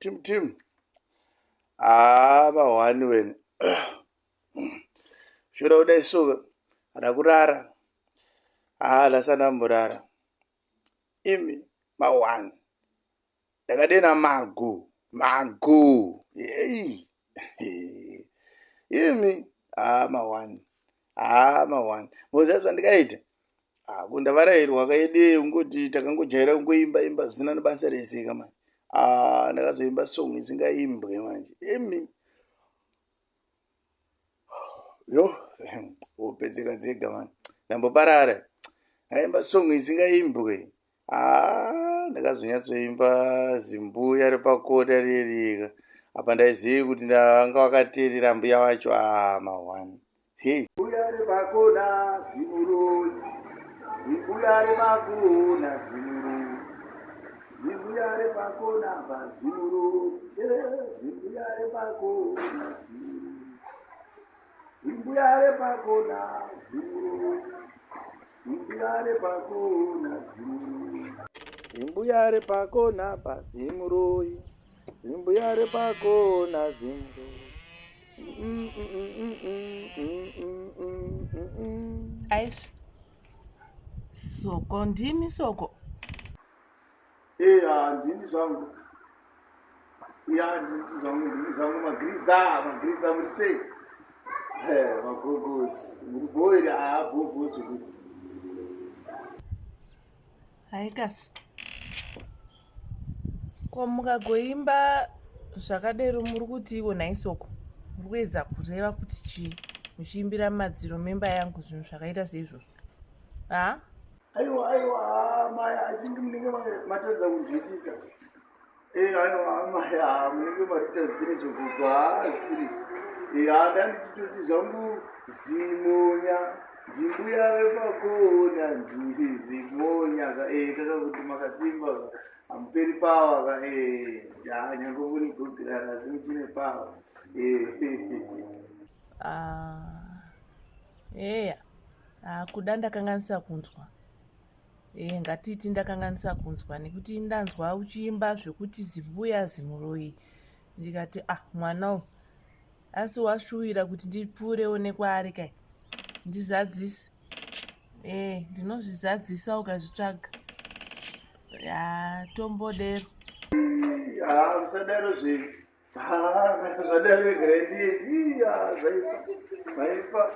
Tim. Mawani wena. Shoda udaisuka. Adakurara. Lasana murara. Imi mawani. Ndadenha mago. Yey. Imi mawani. Mawani. Mozazwa ndikaita. Kundavarairwa kaide ungoti takangojaira kungoimba zina nebasa resika manje. Ndakazoimba song isingaimbwe manje. Imi. Yo, upedzeka dzega manje. Ndamboparara. Ndaimba song isingaimbwe. Ndakazonyatsoimba Zimbuya repakona rerika. Apa ndaiziva kuti ndanga wakateerera mbuya wacho mawani. Zimbuya repakona zimroyi. Zimbuya repakona zimroyi. Zimbuya repakona zimroyi. Zimbuya repakona zimroyi. Zimbuya repakona zimroyi. Zimbuya repakona zimroyi. Zimbuya repakona zimroyi. Zimbuya repakona zimroyi. Aish. Soko ndimi soko. Ndimi zvangu. Ndimi zvangu magriza muri sei. Magogosi. Muri boiri bobo zvekuti. Haikasi. Ko mukagoimba zvakadero muri kuti iwo naisoko. Muri kuedza kureva kuti chii muchiimbira madziro memba yangu zvinhu zvakaita seizvozvo. Aiwa, Maya, I think munenge matadza kunzwisisa. Aiwa, Maya, munenge matita zvisiri zvokubva zvisiri. Ndanditoti zvangu zimonya. Ndimbuya repakona zimonya. Kakakuti makasimba hamuperi pawa. Nyange muri gogirana asi muchine pawa. Kuda ndakanganisa kunzwa. Ngatiti ndakanganisa kunzwa nekuti ndanzwa uchiimba zvekuti Zimbuya zimroyi. Ndikati mwana asi washuwira kuti ndipfuurewo nekwaari kai. Ndizadzise. Ndinozvizadzisa ukazvitsvaga. Tombodero. Musadaro zvenyu. Kana zvadaro regrandi zvaipa.